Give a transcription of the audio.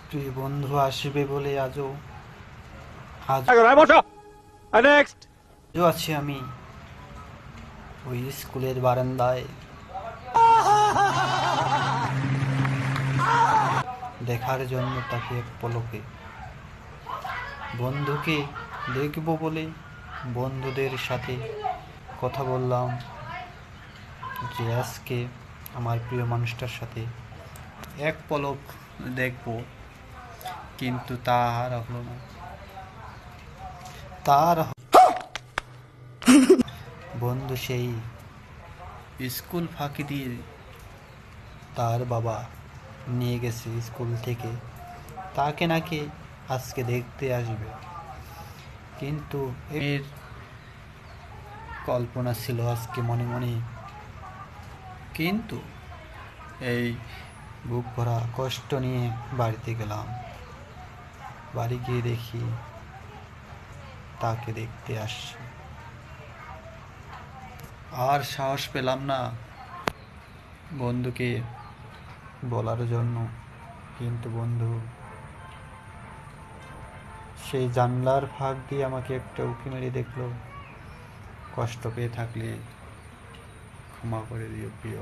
প্রিয় বন্ধু আসবে বলে আজও আছি আমি ওই স্কুলের বারান্দায়, দেখার জন্য তাকে এক পলকে। বন্ধুকে দেখব বলে বন্ধুদের সাথে কথা বললাম যে আজকে আমার প্রিয় মানুষটার সাথে এক পলক দেখব, কিন্তু তা আর হলো না। তার বন্ধু সেই স্কুল ফাঁকি দিয়ে তার বাবা নিয়ে গেছে স্কুল থেকে, তাকে নাকি আজকে দেখতে আসবে। কিন্তু এর কল্পনা ছিল আজকে মনে মনে, কিন্তু এই বুক ভরা কষ্ট নিয়ে বাড়িতে গেলাম। বাড়ি গিয়ে দেখি তাকে দেখতে আসছে। আর সাহস পেলাম না বন্ধুকে বলার জন্য, কিন্তু বন্ধু সেই জানলার ফাঁক দিয়ে আমাকে একটা উঁকি মেরে দেখলো। কষ্ট পেয়ে থাকলে ক্ষমা করে দিও প্রিয়।